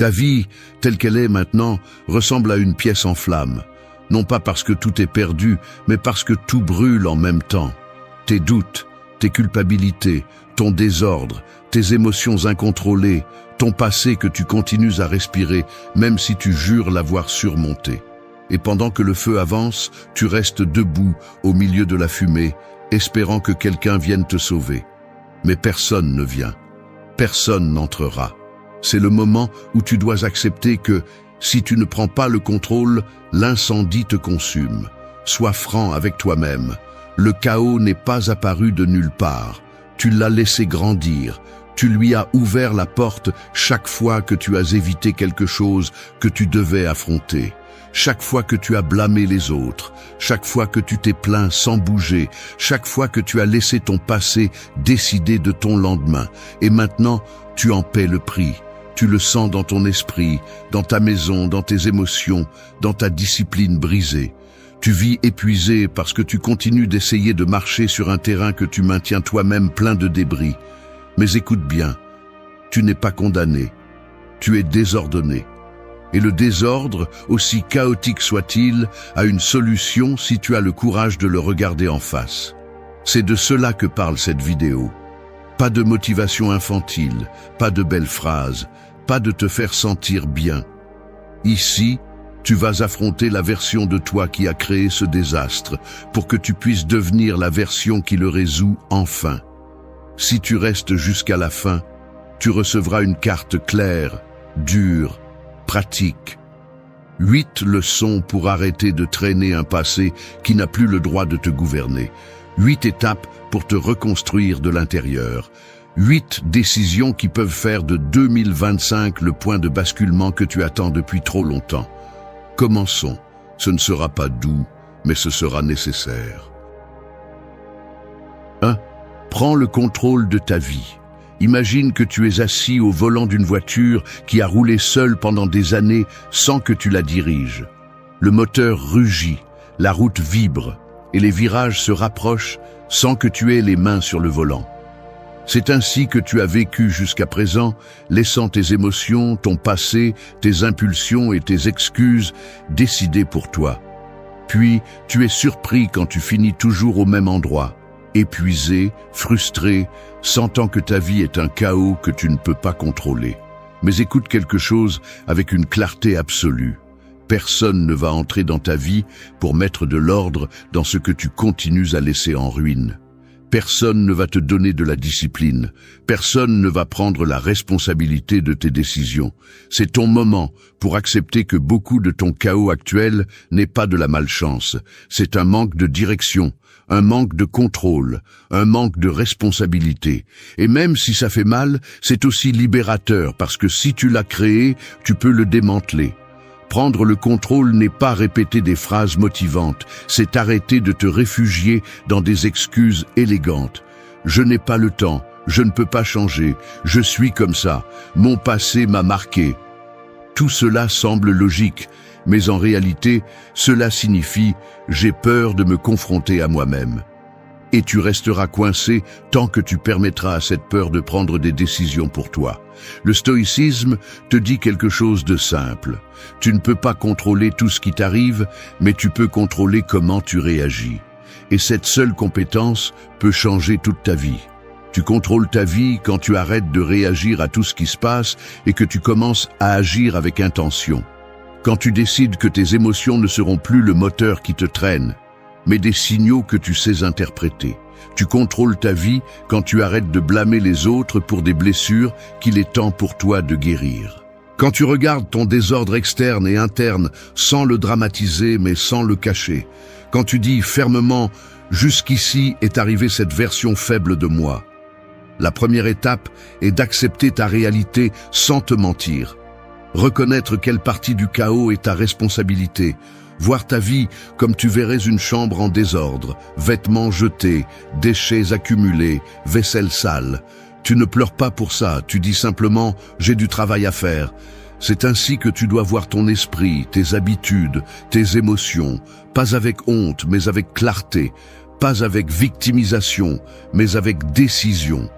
Ta vie, telle qu'elle est maintenant, ressemble à une pièce en flammes. Non pas parce que tout est perdu, mais parce que tout brûle en même temps. Tes doutes, tes culpabilités, ton désordre, tes émotions incontrôlées, ton passé que tu continues à respirer, même si tu jures l'avoir surmonté. Et pendant que le feu avance, tu restes debout au milieu de la fumée, espérant que quelqu'un vienne te sauver. Mais personne ne vient. Personne n'entrera. C'est le moment où tu dois accepter que, si tu ne prends pas le contrôle, l'incendie te consume. Sois franc avec toi-même. Le chaos n'est pas apparu de nulle part. Tu l'as laissé grandir. Tu lui as ouvert la porte chaque fois que tu as évité quelque chose que tu devais affronter. Chaque fois que tu as blâmé les autres, chaque fois que tu t'es plaint sans bouger, chaque fois que tu as laissé ton passé décider de ton lendemain. Et maintenant, tu en paies le prix. Tu le sens dans ton esprit, dans ta maison, dans tes émotions, dans ta discipline brisée. Tu vis épuisé parce que tu continues d'essayer de marcher sur un terrain que tu maintiens toi-même plein de débris. Mais écoute bien, tu n'es pas condamné, tu es désordonné. Et le désordre, aussi chaotique soit-il, a une solution si tu as le courage de le regarder en face. C'est de cela que parle cette vidéo. Pas de motivation infantile, pas de belles phrases, pas de te faire sentir bien. Ici, tu vas affronter la version de toi qui a créé ce désastre pour que tu puisses devenir la version qui le résout enfin. Si tu restes jusqu'à la fin, tu recevras une carte claire, dure, pratique. 8 leçons pour arrêter de traîner un passé qui n'a plus le droit de te gouverner. 8 étapes pour te reconstruire de l'intérieur. 8 décisions qui peuvent faire de 2025 le point de basculement que tu attends depuis trop longtemps. Commençons. Ce ne sera pas doux, mais ce sera nécessaire. 1. Prends le contrôle de ta vie. Imagine que tu es assis au volant d'une voiture qui a roulé seule pendant des années sans que tu la diriges. Le moteur rugit, la route vibre et les virages se rapprochent sans que tu aies les mains sur le volant. C'est ainsi que tu as vécu jusqu'à présent, laissant tes émotions, ton passé, tes impulsions et tes excuses décider pour toi. Puis, tu es surpris quand tu finis toujours au même endroit, épuisé, frustré, sentant que ta vie est un chaos que tu ne peux pas contrôler. Mais écoute quelque chose avec une clarté absolue. Personne ne va entrer dans ta vie pour mettre de l'ordre dans ce que tu continues à laisser en ruine. Personne ne va te donner de la discipline. Personne ne va prendre la responsabilité de tes décisions. C'est ton moment pour accepter que beaucoup de ton chaos actuel n'est pas de la malchance. C'est un manque de direction, un manque de contrôle, un manque de responsabilité. Et même si ça fait mal, c'est aussi libérateur parce que si tu l'as créé, tu peux le démanteler. Prendre le contrôle n'est pas répéter des phrases motivantes, c'est arrêter de te réfugier dans des excuses élégantes. Je n'ai pas le temps, je ne peux pas changer, je suis comme ça, mon passé m'a marqué. Tout cela semble logique, mais en réalité, cela signifie « j'ai peur de me confronter à moi-même ». Et tu resteras coincé tant que tu permettras à cette peur de prendre des décisions pour toi. Le stoïcisme te dit quelque chose de simple. Tu ne peux pas contrôler tout ce qui t'arrive, mais tu peux contrôler comment tu réagis. Et cette seule compétence peut changer toute ta vie. Tu contrôles ta vie quand tu arrêtes de réagir à tout ce qui se passe et que tu commences à agir avec intention. Quand tu décides que tes émotions ne seront plus le moteur qui te traîne, mais des signaux que tu sais interpréter. Tu contrôles ta vie quand tu arrêtes de blâmer les autres pour des blessures qu'il est temps pour toi de guérir. Quand tu regardes ton désordre externe et interne sans le dramatiser mais sans le cacher. Quand tu dis fermement « jusqu'ici est arrivée cette version faible de moi ». La première étape est d'accepter ta réalité sans te mentir. Reconnaître quelle partie du chaos est ta responsabilité. Voir ta vie comme tu verrais une chambre en désordre, vêtements jetés, déchets accumulés, vaisselle sale. Tu ne pleures pas pour ça, tu dis simplement « j'ai du travail à faire ». C'est ainsi que tu dois voir ton esprit, tes habitudes, tes émotions, pas avec honte mais avec clarté, pas avec victimisation mais avec décision.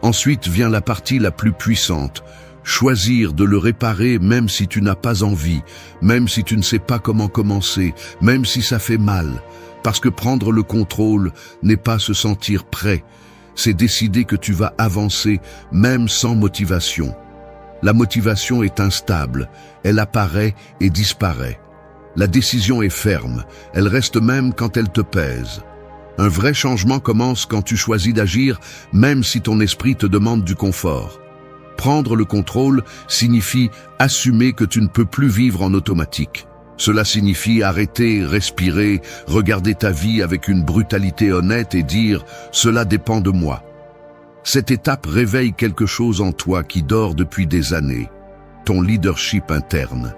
Ensuite vient la partie la plus puissante. Choisir de le réparer même si tu n'as pas envie, même si tu ne sais pas comment commencer, même si ça fait mal. Parce que prendre le contrôle n'est pas se sentir prêt, c'est décider que tu vas avancer même sans motivation. La motivation est instable, elle apparaît et disparaît. La décision est ferme, elle reste même quand elle te pèse. Un vrai changement commence quand tu choisis d'agir même si ton esprit te demande du confort. Prendre le contrôle signifie assumer que tu ne peux plus vivre en automatique. Cela signifie arrêter, respirer, regarder ta vie avec une brutalité honnête et dire « cela dépend de moi ». Cette étape réveille quelque chose en toi qui dort depuis des années, ton leadership interne.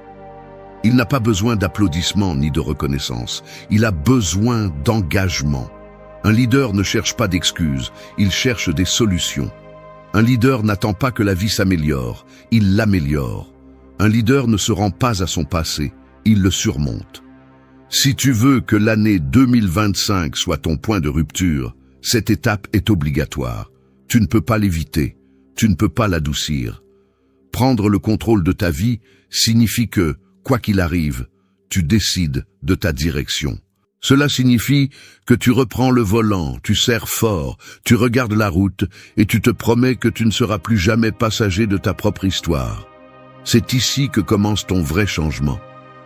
Il n'a pas besoin d'applaudissements ni de reconnaissance, il a besoin d'engagement. Un leader ne cherche pas d'excuses, il cherche des solutions. Un leader n'attend pas que la vie s'améliore, il l'améliore. Un leader ne se rend pas à son passé, il le surmonte. Si tu veux que l'année 2025 soit ton point de rupture, cette étape est obligatoire. Tu ne peux pas l'éviter, tu ne peux pas l'adoucir. Prendre le contrôle de ta vie signifie que, quoi qu'il arrive, tu décides de ta direction. Cela signifie que tu reprends le volant, tu serres fort, tu regardes la route et tu te promets que tu ne seras plus jamais passager de ta propre histoire. C'est ici que commence ton vrai changement.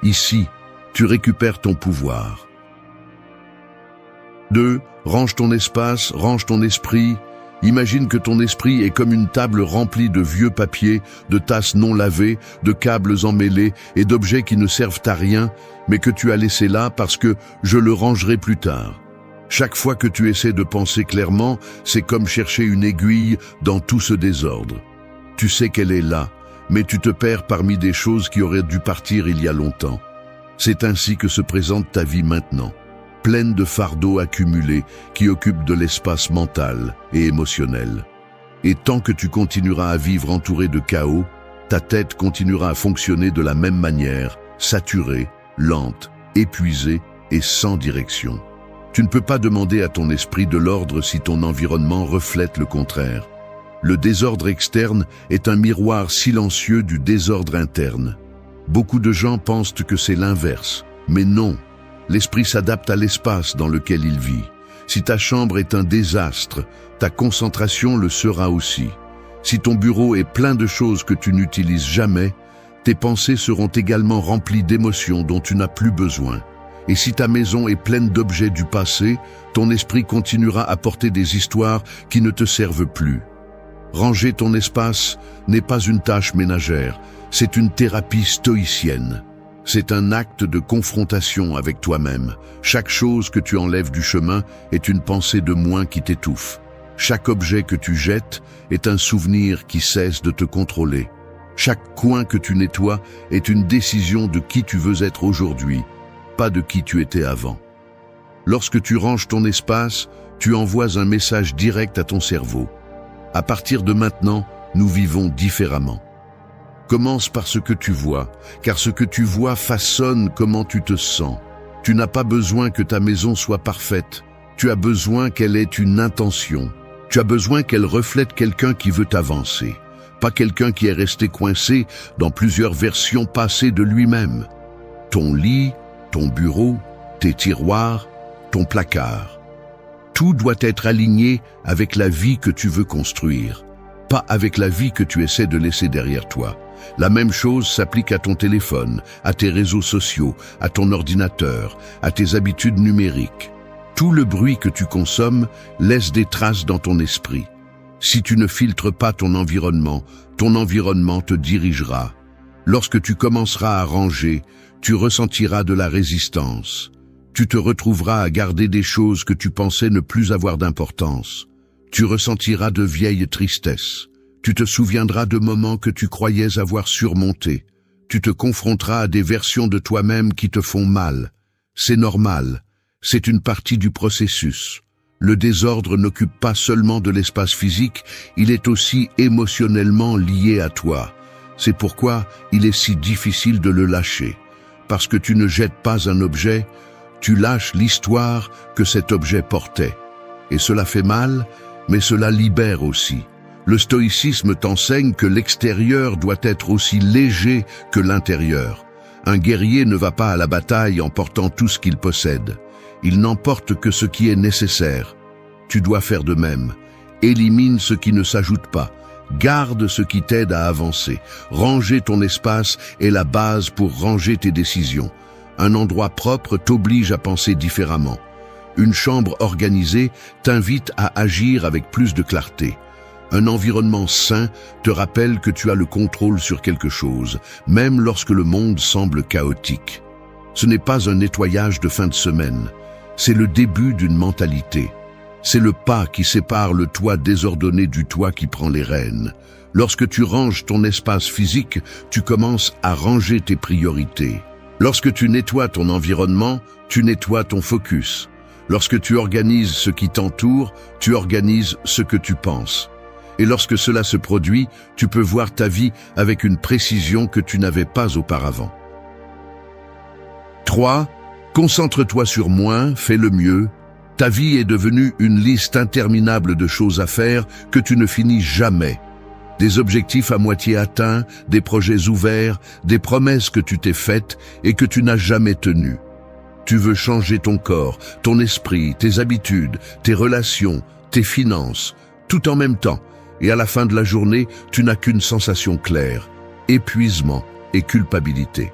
Ici, tu récupères ton pouvoir. 2. Range ton espace, range ton esprit. Imagine que ton esprit est comme une table remplie de vieux papiers, de tasses non lavées, de câbles emmêlés et d'objets qui ne servent à rien, mais que tu as laissés là parce que je le rangerai plus tard. Chaque fois que tu essaies de penser clairement, c'est comme chercher une aiguille dans tout ce désordre. Tu sais qu'elle est là, mais tu te perds parmi des choses qui auraient dû partir il y a longtemps. C'est ainsi que se présente ta vie maintenant, pleine de fardeaux accumulés qui occupent de l'espace mental et émotionnel. Et tant que tu continueras à vivre entouré de chaos, ta tête continuera à fonctionner de la même manière, saturée, lente, épuisée et sans direction. Tu ne peux pas demander à ton esprit de l'ordre si ton environnement reflète le contraire. Le désordre externe est un miroir silencieux du désordre interne. Beaucoup de gens pensent que c'est l'inverse, mais non. L'esprit s'adapte à l'espace dans lequel il vit. Si ta chambre est un désastre, ta concentration le sera aussi. Si ton bureau est plein de choses que tu n'utilises jamais, tes pensées seront également remplies d'émotions dont tu n'as plus besoin. Et si ta maison est pleine d'objets du passé, ton esprit continuera à porter des histoires qui ne te servent plus. Ranger ton espace n'est pas une tâche ménagère, c'est une thérapie stoïcienne. C'est un acte de confrontation avec toi-même. Chaque chose que tu enlèves du chemin est une pensée de moins qui t'étouffe. Chaque objet que tu jettes est un souvenir qui cesse de te contrôler. Chaque coin que tu nettoies est une décision de qui tu veux être aujourd'hui, pas de qui tu étais avant. Lorsque tu ranges ton espace, tu envoies un message direct à ton cerveau. À partir de maintenant, nous vivons différemment. Commence par ce que tu vois, car ce que tu vois façonne comment tu te sens. Tu n'as pas besoin que ta maison soit parfaite. Tu as besoin qu'elle ait une intention. Tu as besoin qu'elle reflète quelqu'un qui veut avancer, pas quelqu'un qui est resté coincé dans plusieurs versions passées de lui-même. Ton lit, ton bureau, tes tiroirs, ton placard. Tout doit être aligné avec la vie que tu veux construire, pas avec la vie que tu essaies de laisser derrière toi. La même chose s'applique à ton téléphone, à tes réseaux sociaux, à ton ordinateur, à tes habitudes numériques. Tout le bruit que tu consommes laisse des traces dans ton esprit. Si tu ne filtres pas ton environnement te dirigera. Lorsque tu commenceras à ranger, tu ressentiras de la résistance. Tu te retrouveras à garder des choses que tu pensais ne plus avoir d'importance. Tu ressentiras de vieilles tristesses. Tu te souviendras de moments que tu croyais avoir surmontés. Tu te confronteras à des versions de toi-même qui te font mal. C'est normal. C'est une partie du processus. Le désordre n'occupe pas seulement de l'espace physique, il est aussi émotionnellement lié à toi. C'est pourquoi il est si difficile de le lâcher. Parce que tu ne jettes pas un objet, tu lâches l'histoire que cet objet portait. Et cela fait mal, mais cela libère aussi. Le stoïcisme t'enseigne que l'extérieur doit être aussi léger que l'intérieur. Un guerrier ne va pas à la bataille en portant tout ce qu'il possède. Il n'emporte que ce qui est nécessaire. Tu dois faire de même. Élimine ce qui ne s'ajoute pas. Garde ce qui t'aide à avancer. Ranger ton espace est la base pour ranger tes décisions. Un endroit propre t'oblige à penser différemment. Une chambre organisée t'invite à agir avec plus de clarté. Un environnement sain te rappelle que tu as le contrôle sur quelque chose, même lorsque le monde semble chaotique. Ce n'est pas un nettoyage de fin de semaine, c'est le début d'une mentalité. C'est le pas qui sépare le toi désordonné du toi qui prend les rênes. Lorsque tu ranges ton espace physique, tu commences à ranger tes priorités. Lorsque tu nettoies ton environnement, tu nettoies ton focus. Lorsque tu organises ce qui t'entoure, tu organises ce que tu penses. Et lorsque cela se produit, tu peux voir ta vie avec une précision que tu n'avais pas auparavant. 3. Concentre-toi sur moins, fais le mieux. Ta vie est devenue une liste interminable de choses à faire que tu ne finis jamais. Des objectifs à moitié atteints, des projets ouverts, des promesses que tu t'es faites et que tu n'as jamais tenues. Tu veux changer ton corps, ton esprit, tes habitudes, tes relations, tes finances, tout en même temps. Et à la fin de la journée, tu n'as qu'une sensation claire, épuisement et culpabilité.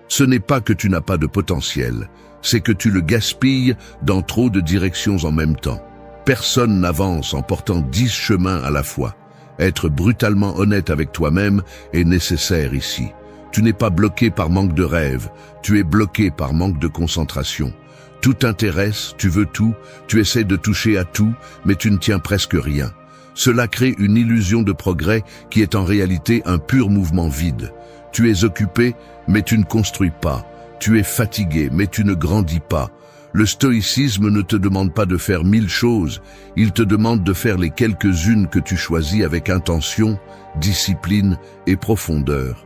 Ce n'est pas que tu n'as pas de potentiel, c'est que tu le gaspilles dans trop de directions en même temps. Personne n'avance en portant 10 chemins à la fois. Être brutalement honnête avec toi-même est nécessaire ici. Tu n'es pas bloqué par manque de rêve, tu es bloqué par manque de concentration. Tout t'intéresse, tu veux tout, tu essaies de toucher à tout, mais tu ne tiens presque rien. Cela crée une illusion de progrès qui est en réalité un pur mouvement vide. Tu es occupé, mais tu ne construis pas. Tu es fatigué, mais tu ne grandis pas. Le stoïcisme ne te demande pas de faire 1000 choses, il te demande de faire les quelques-unes que tu choisis avec intention, discipline et profondeur.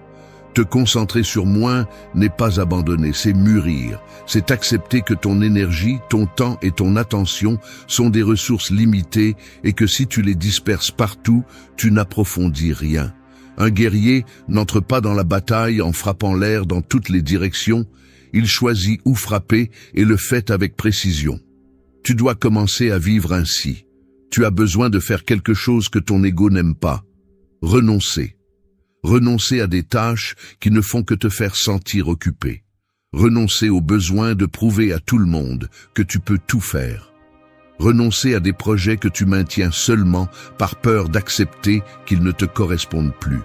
Te concentrer sur moins n'est pas abandonner, c'est mûrir. C'est accepter que ton énergie, ton temps et ton attention sont des ressources limitées et que si tu les disperses partout, tu n'approfondis rien. Un guerrier n'entre pas dans la bataille en frappant l'air dans toutes les directions. Il choisit où frapper et le fait avec précision. Tu dois commencer à vivre ainsi. Tu as besoin de faire quelque chose que ton ego n'aime pas. Renoncer. Renoncer à des tâches qui ne font que te faire sentir occupé. Renoncer au besoin de prouver à tout le monde que tu peux tout faire. Renoncer à des projets que tu maintiens seulement par peur d'accepter qu'ils ne te correspondent plus.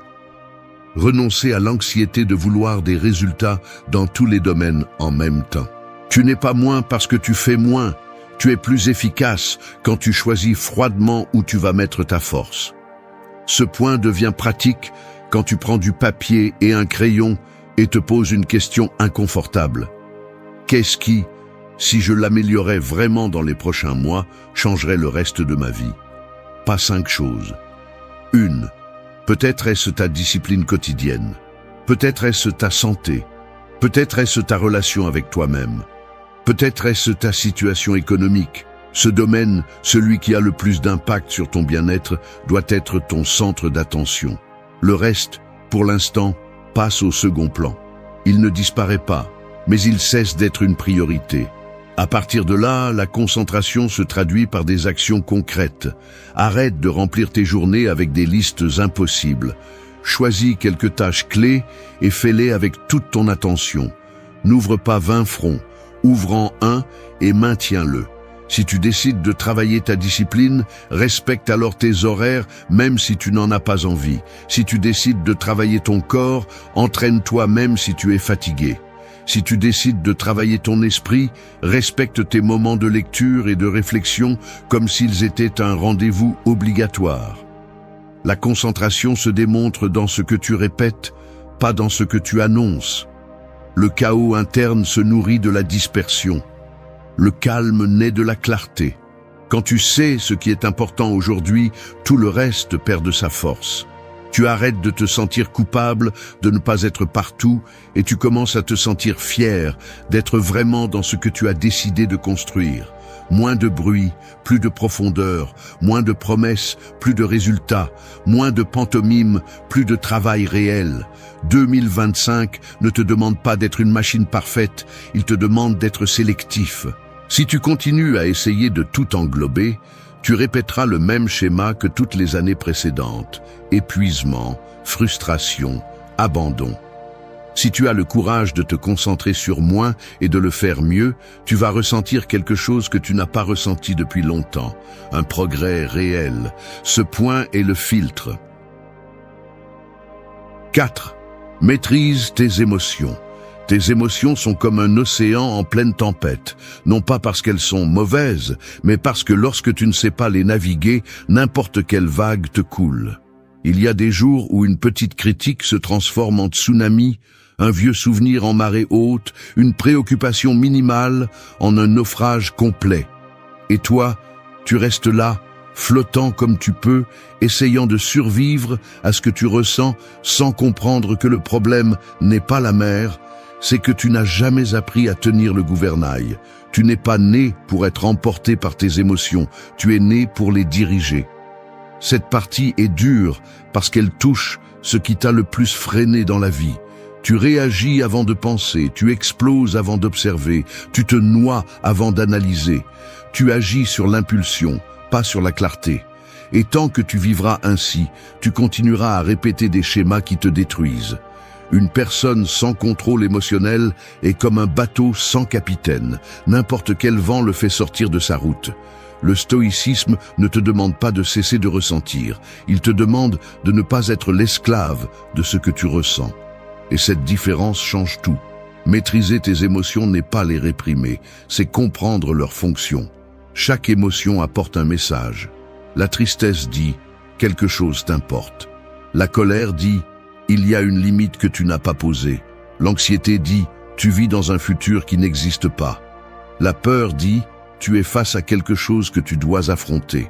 Renoncer à l'anxiété de vouloir des résultats dans tous les domaines en même temps. Tu n'es pas moins parce que tu fais moins. Tu es plus efficace quand tu choisis froidement où tu vas mettre ta force. Ce point devient pratique quand tu prends du papier et un crayon et te poses une question inconfortable. Qu'est-ce qui, si je l'améliorais vraiment dans les prochains mois, changerait le reste de ma vie? Pas 5 choses. 1. Peut-être est-ce ta discipline quotidienne. Peut-être est-ce ta santé. Peut-être est-ce ta relation avec toi-même. Peut-être est-ce ta situation économique. Ce domaine, celui qui a le plus d'impact sur ton bien-être, doit être ton centre d'attention. Le reste, pour l'instant, passe au second plan. Il ne disparaît pas, mais il cesse d'être une priorité. À partir de là, la concentration se traduit par des actions concrètes. Arrête de remplir tes journées avec des listes impossibles. Choisis quelques tâches clés et fais-les avec toute ton attention. N'ouvre pas 20 fronts, ouvre-en un et maintiens-le. Si tu décides de travailler ta discipline, respecte alors tes horaires, même si tu n'en as pas envie. Si tu décides de travailler ton corps, entraîne-toi même si tu es fatigué. Si tu décides de travailler ton esprit, respecte tes moments de lecture et de réflexion comme s'ils étaient un rendez-vous obligatoire. La concentration se démontre dans ce que tu répètes, pas dans ce que tu annonces. Le chaos interne se nourrit de la dispersion. Le calme naît de la clarté. Quand tu sais ce qui est important aujourd'hui, tout le reste perd de sa force. Tu arrêtes de te sentir coupable, de ne pas être partout, et tu commences à te sentir fier d'être vraiment dans ce que tu as décidé de construire. moins de bruit, plus de profondeur, moins de promesses, plus de résultats, moins de pantomime, plus de travail réel. 2025 ne te demande pas d'être une machine parfaite, il te demande d'être sélectif. Si tu continues à essayer de tout englober, tu répéteras le même schéma que toutes les années précédentes. Épuisement, frustration, abandon. Si tu as le courage de te concentrer sur moins et de le faire mieux, tu vas ressentir quelque chose que tu n'as pas ressenti depuis longtemps, un progrès réel. Ce point est le filtre. 4. Maîtrise tes émotions. Tes émotions sont comme un océan en pleine tempête, non pas parce qu'elles sont mauvaises, mais parce que lorsque tu ne sais pas les naviguer, n'importe quelle vague te coule. Il y a des jours où une petite critique se transforme en tsunami, un vieux souvenir en marée haute, une préoccupation minimale en un naufrage complet. Et toi, tu restes là, flottant comme tu peux, essayant de survivre à ce que tu ressens sans comprendre que le problème n'est pas la mer, c'est que tu n'as jamais appris à tenir le gouvernail. Tu n'es pas né pour être emporté par tes émotions, tu es né pour les diriger. Cette partie est dure parce qu'elle touche ce qui t'a le plus freiné dans la vie. Tu réagis avant de penser, tu exploses avant d'observer, tu te noies avant d'analyser. Tu agis sur l'impulsion, pas sur la clarté. Et tant que tu vivras ainsi, tu continueras à répéter des schémas qui te détruisent. Une personne sans contrôle émotionnel est comme un bateau sans capitaine. N'importe quel vent le fait sortir de sa route. Le stoïcisme ne te demande pas de cesser de ressentir. Il te demande de ne pas être l'esclave de ce que tu ressens. Et cette différence change tout. Maîtriser tes émotions n'est pas les réprimer, c'est comprendre leur fonction. Chaque émotion apporte un message. La tristesse dit « quelque chose t'importe ». La colère dit « il y a une limite que tu n'as pas posée ». L'anxiété dit « tu vis dans un futur qui n'existe pas ». La peur dit « tu es face à quelque chose que tu dois affronter ».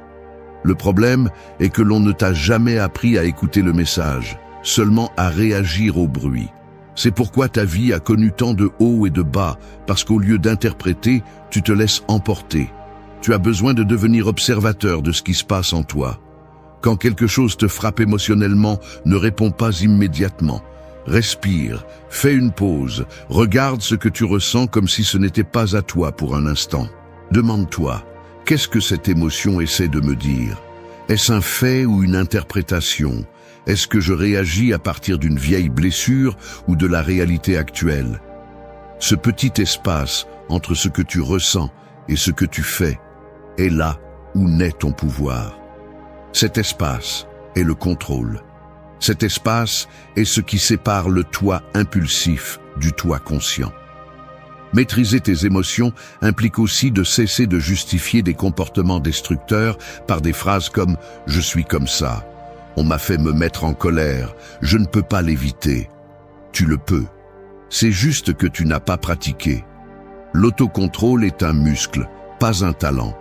Le problème est que l'on ne t'a jamais appris à écouter le message, seulement à réagir au bruit. C'est pourquoi ta vie a connu tant de hauts et de bas, parce qu'au lieu d'interpréter, tu te laisses emporter. Tu as besoin de devenir observateur de ce qui se passe en toi. Quand quelque chose te frappe émotionnellement, ne réponds pas immédiatement. Respire, fais une pause, regarde ce que tu ressens comme si ce n'était pas à toi pour un instant. Demande-toi, qu'est-ce que cette émotion essaie de me dire? Est-ce un fait ou une interprétation? Est-ce que je réagis à partir d'une vieille blessure ou de la réalité actuelle? Ce petit espace entre ce que tu ressens et ce que tu fais est là où naît ton pouvoir. Cet espace est le contrôle. Cet espace est ce qui sépare le toi impulsif du toi conscient. Maîtriser tes émotions implique aussi de cesser de justifier des comportements destructeurs par des phrases comme « je suis comme ça ». On m'a fait me mettre en colère, je ne peux pas l'éviter. Tu le peux. C'est juste que tu n'as pas pratiqué. L'autocontrôle est un muscle, pas un talent.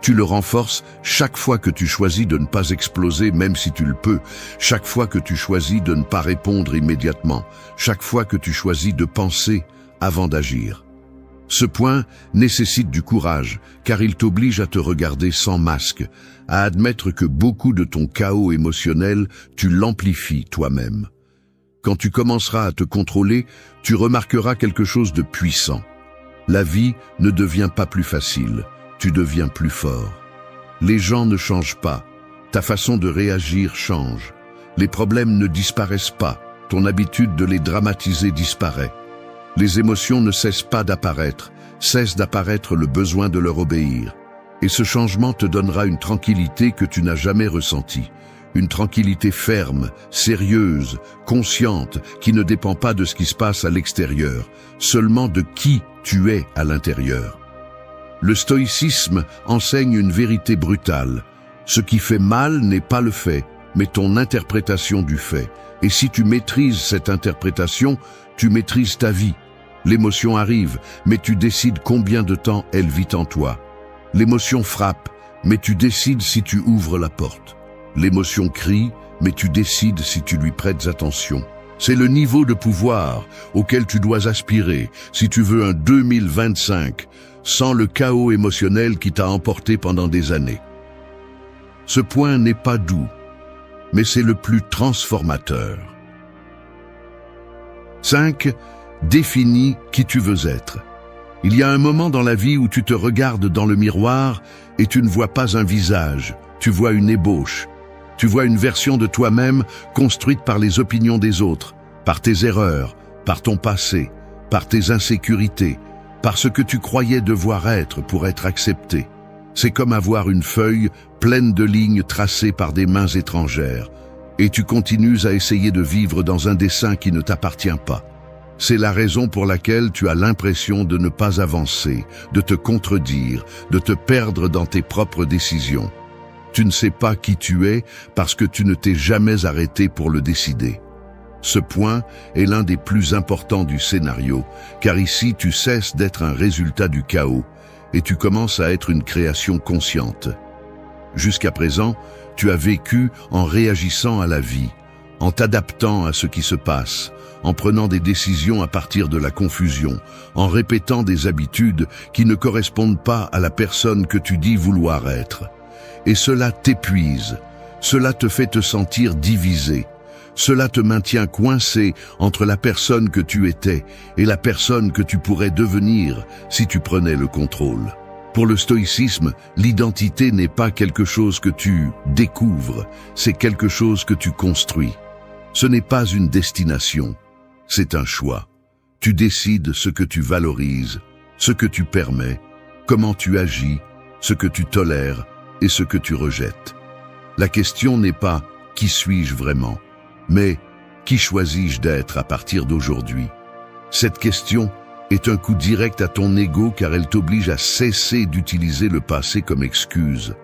Tu le renforces chaque fois que tu choisis de ne pas exploser même si tu le peux, chaque fois que tu choisis de ne pas répondre immédiatement, chaque fois que tu choisis de penser avant d'agir. Ce point nécessite du courage, car il t'oblige à te regarder sans masque, à admettre que beaucoup de ton chaos émotionnel, tu l'amplifies toi-même. Quand tu commenceras à te contrôler, tu remarqueras quelque chose de puissant. La vie ne devient pas plus facile, tu deviens plus fort. Les gens ne changent pas, ta façon de réagir change. Les problèmes ne disparaissent pas, ton habitude de les dramatiser disparaît. Les émotions ne cessent pas d'apparaître, cesse d'apparaître le besoin de leur obéir. Et ce changement te donnera une tranquillité que tu n'as jamais ressentie. Une tranquillité ferme, sérieuse, consciente, qui ne dépend pas de ce qui se passe à l'extérieur, seulement de qui tu es à l'intérieur. Le stoïcisme enseigne une vérité brutale. Ce qui fait mal n'est pas le fait, mais ton interprétation du fait. Et si tu maîtrises cette interprétation, tu maîtrises ta vie. L'émotion arrive, mais tu décides combien de temps elle vit en toi. L'émotion frappe, mais tu décides si tu ouvres la porte. L'émotion crie, mais tu décides si tu lui prêtes attention. C'est le niveau de pouvoir auquel tu dois aspirer si tu veux un 2025 sans le chaos émotionnel qui t'a emporté pendant des années. Ce point n'est pas doux, mais c'est le plus transformateur. 5. Définis qui tu veux être. Il y a un moment dans la vie où tu te regardes dans le miroir et tu ne vois pas un visage, tu vois une ébauche. Tu vois une version de toi-même construite par les opinions des autres, par tes erreurs, par ton passé, par tes insécurités, par ce que tu croyais devoir être pour être accepté. C'est comme avoir une feuille pleine de lignes tracées par des mains étrangères, et tu continues à essayer de vivre dans un dessin qui ne t'appartient pas. C'est la raison pour laquelle tu as l'impression de ne pas avancer, de te contredire, de te perdre dans tes propres décisions. Tu ne sais pas qui tu es parce que tu ne t'es jamais arrêté pour le décider. Ce point est l'un des plus importants du scénario, car ici tu cesses d'être un résultat du chaos et tu commences à être une création consciente. Jusqu'à présent, tu as vécu en réagissant à la vie, en t'adaptant à ce qui se passe, en prenant des décisions à partir de la confusion, en répétant des habitudes qui ne correspondent pas à la personne que tu dis vouloir être. Et cela t'épuise, cela te fait te sentir divisé, cela te maintient coincé entre la personne que tu étais et la personne que tu pourrais devenir si tu prenais le contrôle. Pour le stoïcisme, l'identité n'est pas quelque chose que tu découvres, c'est quelque chose que tu construis. Ce n'est pas une destination, c'est un choix. Tu décides ce que tu valorises, ce que tu permets, comment tu agis, ce que tu tolères, et ce que tu rejettes. La question n'est pas « qui suis-je vraiment ?», mais « qui choisis-je d'être à partir d'aujourd'hui ?» Cette question est un coup direct à ton ego car elle t'oblige à cesser d'utiliser le passé comme excuse.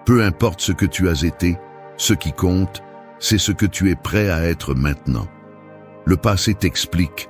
Peu importe ce que tu as été, ce qui compte, c'est ce que tu es prêt à être maintenant. Le passé t'explique,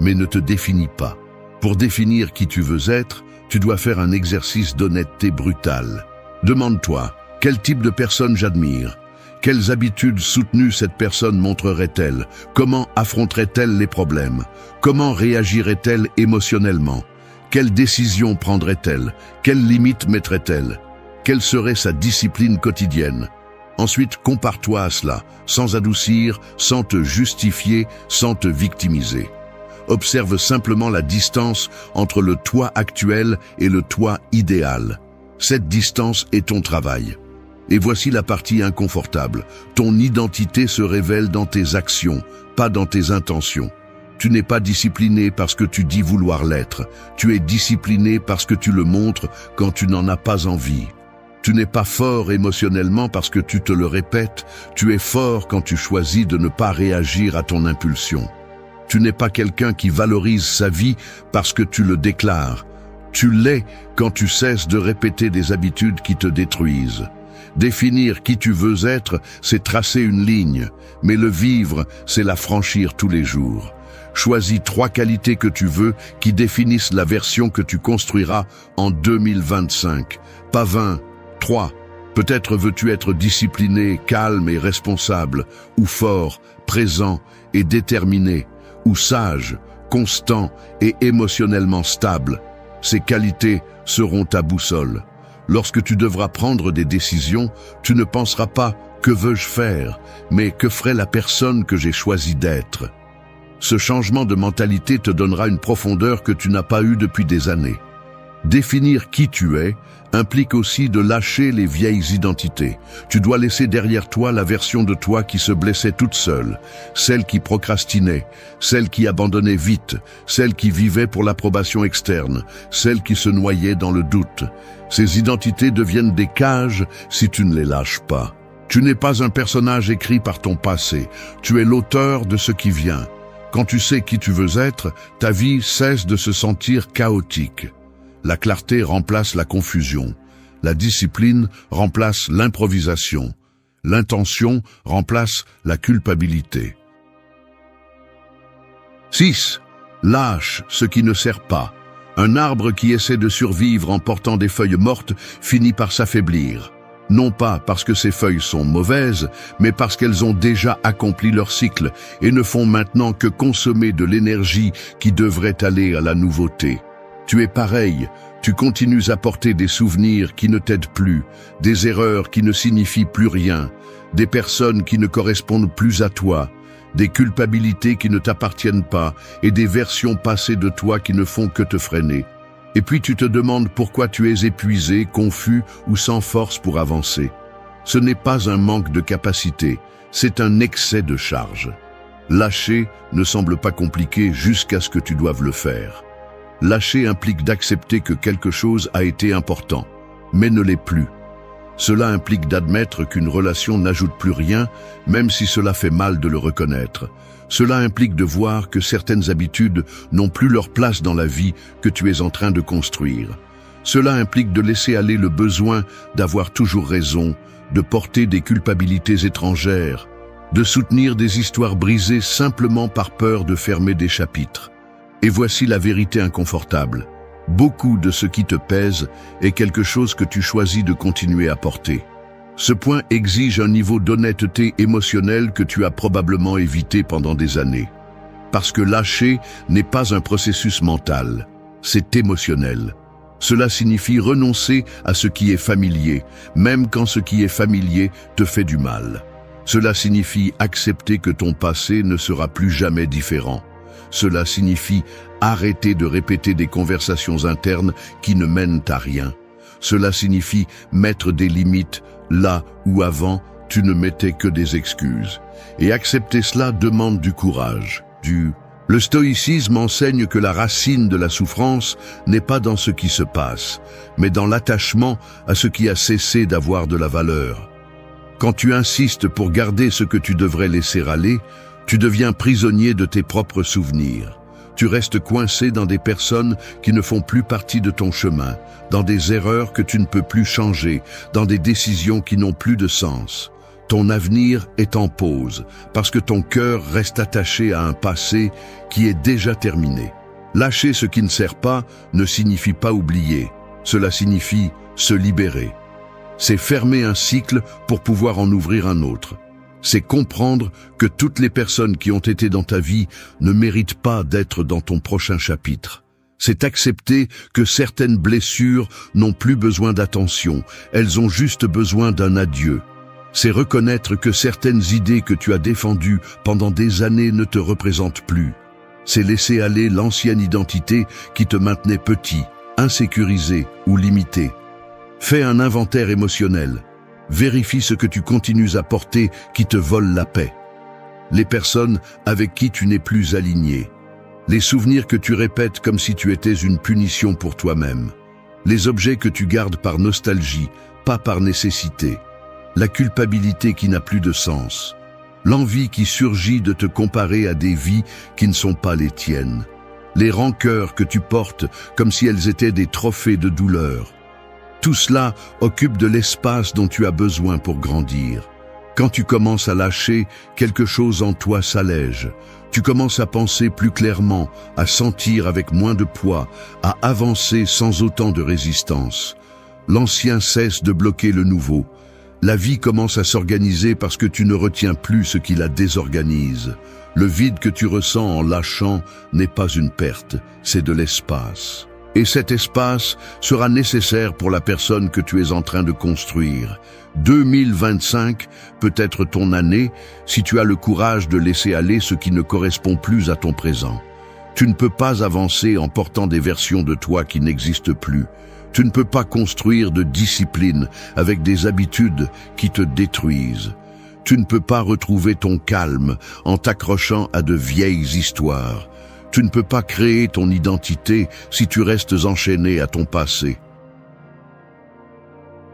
mais ne te définit pas. Pour définir qui tu veux être, tu dois faire un exercice d'honnêteté brutale. Demande-toi, quel type de personne j'admire? Quelles habitudes soutenues cette personne montrerait-elle? Comment affronterait-elle les problèmes? Comment réagirait-elle émotionnellement? Quelles décisions prendrait-elle? Quelles limites mettrait-elle? Quelle serait sa discipline quotidienne? Ensuite, compare-toi à cela, sans adoucir, sans te justifier, sans te victimiser. Observe simplement la distance entre le toi actuel et le toi idéal. Cette distance est ton travail. Et voici la partie inconfortable. Ton identité se révèle dans tes actions, pas dans tes intentions. Tu n'es pas discipliné parce que tu dis vouloir l'être. Tu es discipliné parce que tu le montres quand tu n'en as pas envie. Tu n'es pas fort émotionnellement parce que tu te le répètes. Tu es fort quand tu choisis de ne pas réagir à ton impulsion. Tu n'es pas quelqu'un qui valorise sa vie parce que tu le déclares. Tu l'es quand tu cesses de répéter des habitudes qui te détruisent. Définir qui tu veux être, c'est tracer une ligne, mais le vivre, c'est la franchir tous les jours. Choisis 3 qualités que tu veux qui définissent la version que tu construiras en 2025. Pas 20, 3. Peut-être veux-tu être discipliné, calme et responsable, ou fort, présent et déterminé, ou sage, constant et émotionnellement stable. Ces qualités seront ta boussole. Lorsque tu devras prendre des décisions, tu ne penseras pas « que veux-je faire ?», mais « que ferait la personne que j'ai choisi d'être ?» Ce changement de mentalité te donnera une profondeur que tu n'as pas eue depuis des années. Définir qui tu es implique aussi de lâcher les vieilles identités. Tu dois laisser derrière toi la version de toi qui se blessait toute seule, celle qui procrastinait, celle qui abandonnait vite, celle qui vivait pour l'approbation externe, celle qui se noyait dans le doute. Ces identités deviennent des cages si tu ne les lâches pas. Tu n'es pas un personnage écrit par ton passé, tu es l'auteur de ce qui vient. Quand tu sais qui tu veux être, ta vie cesse de se sentir chaotique. La clarté remplace la confusion. La discipline remplace l'improvisation. L'intention remplace la culpabilité. 6. Lâche ce qui ne sert pas. Un arbre qui essaie de survivre en portant des feuilles mortes finit par s'affaiblir. Non pas parce que ces feuilles sont mauvaises, mais parce qu'elles ont déjà accompli leur cycle et ne font maintenant que consommer de l'énergie qui devrait aller à la nouveauté. Tu es pareil, Tu continues à porter des souvenirs qui ne t'aident plus, des erreurs qui ne signifient plus rien, des personnes qui ne correspondent plus à toi, des culpabilités qui ne t'appartiennent pas et des versions passées de toi qui ne font que te freiner. Et puis tu te demandes pourquoi tu es épuisé, confus ou sans force pour avancer. Ce n'est pas un manque de capacité, c'est un excès de charge. Lâcher ne semble pas compliqué jusqu'à ce que tu doives le faire. Lâcher implique d'accepter que quelque chose a été important, mais ne l'est plus. Cela implique d'admettre qu'une relation n'ajoute plus rien, même si cela fait mal de le reconnaître. Cela implique de voir que certaines habitudes n'ont plus leur place dans la vie que tu es en train de construire. Cela implique de laisser aller le besoin d'avoir toujours raison, de porter des culpabilités étrangères, de soutenir des histoires brisées simplement par peur de fermer des chapitres. Et voici la vérité inconfortable. Beaucoup de ce qui te pèse est quelque chose que tu choisis de continuer à porter. Ce point exige un niveau d'honnêteté émotionnelle que tu as probablement évité pendant des années. Parce que lâcher n'est pas un processus mental, c'est émotionnel. Cela signifie renoncer à ce qui est familier, même quand ce qui est familier te fait du mal. Cela signifie accepter que ton passé ne sera plus jamais différent. Cela signifie arrêter de répéter des conversations internes qui ne mènent à rien. Cela signifie mettre des limites là où avant tu ne mettais que des excuses. Et accepter cela demande du courage, Le stoïcisme enseigne que la racine de la souffrance n'est pas dans ce qui se passe, mais dans l'attachement à ce qui a cessé d'avoir de la valeur. Quand tu insistes pour garder ce que tu devrais laisser aller, tu deviens prisonnier de tes propres souvenirs. Tu restes coincé dans des personnes qui ne font plus partie de ton chemin, dans des erreurs que tu ne peux plus changer, dans des décisions qui n'ont plus de sens. Ton avenir est en pause, parce que ton cœur reste attaché à un passé qui est déjà terminé. Lâcher ce qui ne sert pas ne signifie pas oublier, cela signifie se libérer. C'est fermer un cycle pour pouvoir en ouvrir un autre. C'est comprendre que toutes les personnes qui ont été dans ta vie ne méritent pas d'être dans ton prochain chapitre. C'est accepter que certaines blessures n'ont plus besoin d'attention, elles ont juste besoin d'un adieu. C'est reconnaître que certaines idées que tu as défendues pendant des années ne te représentent plus. C'est laisser aller l'ancienne identité qui te maintenait petit, insécurisé ou limité. Fais un inventaire émotionnel. Vérifie ce que tu continues à porter qui te vole la paix. Les personnes avec qui tu n'es plus aligné. Les souvenirs que tu répètes comme si tu étais une punition pour toi-même. Les objets que tu gardes par nostalgie, pas par nécessité. La culpabilité qui n'a plus de sens. L'envie qui surgit de te comparer à des vies qui ne sont pas les tiennes. Les rancœurs que tu portes comme si elles étaient des trophées de douleur. Tout cela occupe de l'espace dont tu as besoin pour grandir. Quand tu commences à lâcher, quelque chose en toi s'allège. Tu commences à penser plus clairement, à sentir avec moins de poids, à avancer sans autant de résistance. L'ancien cesse de bloquer le nouveau. La vie commence à s'organiser parce que tu ne retiens plus ce qui la désorganise. Le vide que tu ressens en lâchant n'est pas une perte, c'est de l'espace. Et cet espace sera nécessaire pour la personne que tu es en train de construire. 2025 peut être ton année si tu as le courage de laisser aller ce qui ne correspond plus à ton présent. Tu ne peux pas avancer en portant des versions de toi qui n'existent plus. Tu ne peux pas construire de discipline avec des habitudes qui te détruisent. Tu ne peux pas retrouver ton calme en t'accrochant à de vieilles histoires. Tu ne peux pas créer ton identité si tu restes enchaîné à ton passé.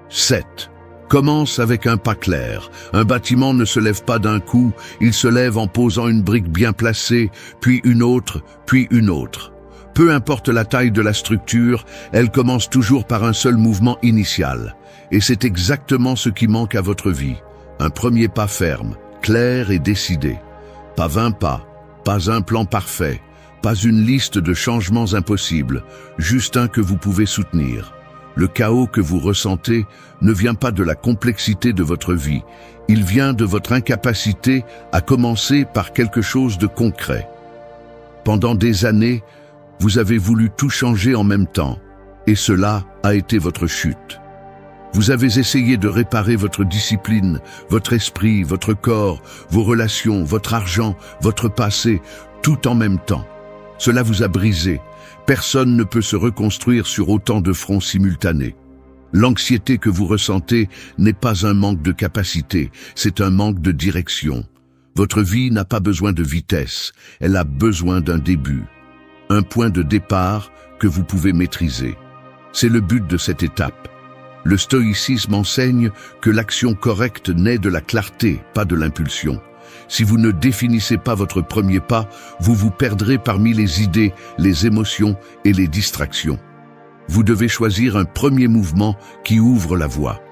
7. Commence avec un pas clair. Un bâtiment ne se lève pas d'un coup, il se lève en posant une brique bien placée, puis une autre, puis une autre. Peu importe la taille de la structure, elle commence toujours par un seul mouvement initial. Et c'est exactement ce qui manque à votre vie. Un premier pas ferme, clair et décidé. Pas 20 pas, pas un plan parfait, pas une liste de changements impossibles, juste un que vous pouvez soutenir. Le chaos que vous ressentez ne vient pas de la complexité de votre vie, il vient de votre incapacité à commencer par quelque chose de concret. Pendant des années, vous avez voulu tout changer en même temps. Et cela a été votre chute. Vous avez essayé de réparer votre discipline, votre esprit, votre corps, vos relations, votre argent, votre passé, tout en même temps. Cela vous a brisé. Personne ne peut se reconstruire sur autant de fronts simultanés. L'anxiété que vous ressentez n'est pas un manque de capacité, c'est un manque de direction. Votre vie n'a pas besoin de vitesse, elle a besoin d'un début. Un point de départ que vous pouvez maîtriser. C'est le but de cette étape. Le stoïcisme enseigne que l'action correcte naît de la clarté, pas de l'impulsion. Si vous ne définissez pas votre premier pas, vous vous perdrez parmi les idées, les émotions et les distractions. Vous devez choisir un premier mouvement qui ouvre la voie.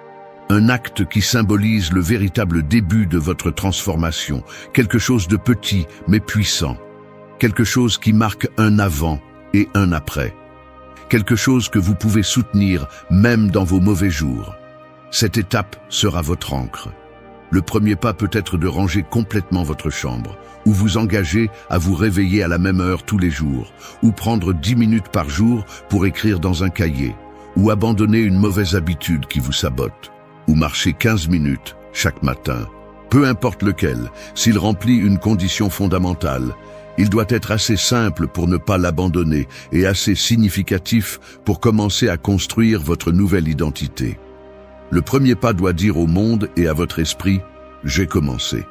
Un acte qui symbolise le véritable début de votre transformation. Quelque chose de petit mais puissant. Quelque chose qui marque un avant et un après. Quelque chose que vous pouvez soutenir même dans vos mauvais jours. Cette étape sera votre ancre. Le premier pas peut être de ranger complètement votre chambre, ou vous engager à vous réveiller à la même heure tous les jours, ou prendre 10 minutes par jour pour écrire dans un cahier, ou abandonner une mauvaise habitude qui vous sabote, ou marcher 15 minutes chaque matin. Peu importe lequel, s'il remplit une condition fondamentale, il doit être assez simple pour ne pas l'abandonner et assez significatif pour commencer à construire votre nouvelle identité. Le premier pas doit dire au monde et à votre esprit « J'ai commencé ».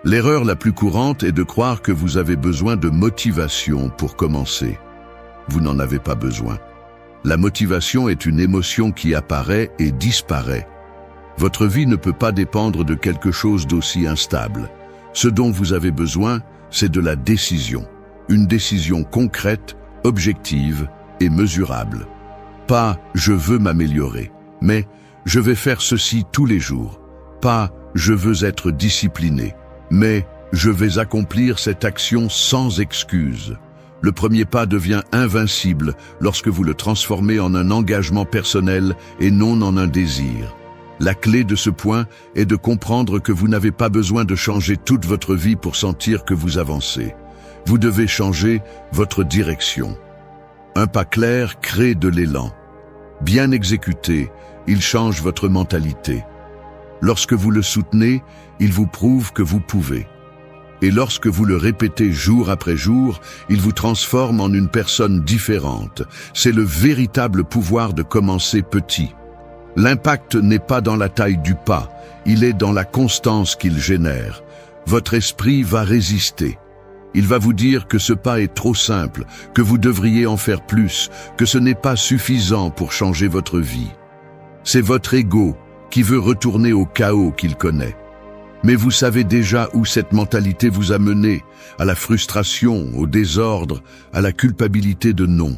L'erreur la plus courante est de croire que vous avez besoin de motivation pour commencer. Vous n'en avez pas besoin. La motivation est une émotion qui apparaît et disparaît. Votre vie ne peut pas dépendre de quelque chose d'aussi instable. Ce dont vous avez besoin, c'est de la décision. Une décision concrète, objective et mesurable. Pas « je veux m'améliorer », mais « je vais faire ceci tous les jours ». Pas « je veux être discipliné », mais « je vais accomplir cette action sans excuse ». Le premier pas devient invincible lorsque vous le transformez en un engagement personnel et non en un désir. La clé de ce point est de comprendre que vous n'avez pas besoin de changer toute votre vie pour sentir que vous avancez. Vous devez changer votre direction. Un pas clair crée de l'élan. Bien exécuté, il change votre mentalité. Lorsque vous le soutenez, il vous prouve que vous pouvez. Et lorsque vous le répétez jour après jour, il vous transforme en une personne différente. C'est le véritable pouvoir de commencer petit. L'impact n'est pas dans la taille du pas, il est dans la constance qu'il génère. Votre esprit va résister. Il va vous dire que ce pas est trop simple, que vous devriez en faire plus, que ce n'est pas suffisant pour changer votre vie. C'est votre ego qui veut retourner au chaos qu'il connaît. Mais vous savez déjà où cette mentalité vous a mené, à la frustration, au désordre, à la culpabilité de non.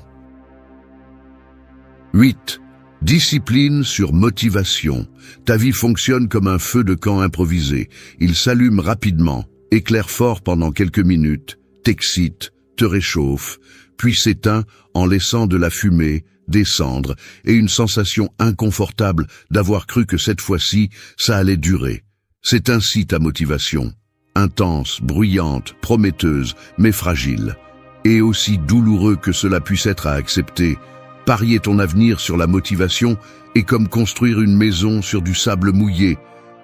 8. Discipline sur motivation. Ta vie fonctionne comme un feu de camp improvisé. Il s'allume rapidement, éclaire fort pendant quelques minutes, t'excite, te réchauffe, puis s'éteint en laissant de la fumée, des cendres et une sensation inconfortable d'avoir cru que cette fois-ci, ça allait durer. C'est ainsi ta motivation. Intense, bruyante, prometteuse, mais fragile. Et aussi douloureux que cela puisse être à accepter, parier ton avenir sur la motivation est comme construire une maison sur du sable mouillé.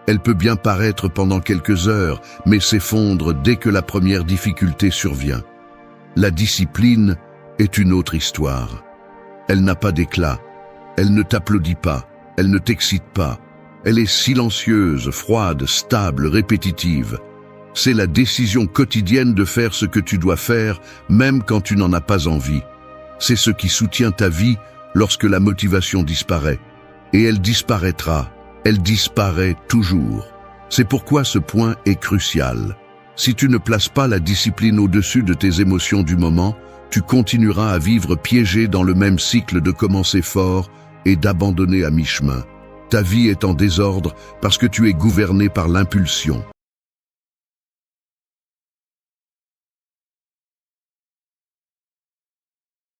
Elle peut bien paraître pendant quelques heures, mais s'effondre dès que la première difficulté survient. La discipline est une autre histoire. Elle n'a pas d'éclat, elle ne t'applaudit pas, elle ne t'excite pas. Elle est silencieuse, froide, stable, répétitive. C'est la décision quotidienne de faire ce que tu dois faire, même quand tu n'en as pas envie. C'est ce qui soutient ta vie lorsque la motivation disparaît. Et elle disparaîtra, elle disparaît toujours. C'est pourquoi ce point est crucial. Si tu ne places pas la discipline au-dessus de tes émotions du moment, tu continueras à vivre piégé dans le même cycle de commencer fort et d'abandonner à mi-chemin. Ta vie est en désordre parce que tu es gouverné par l'impulsion.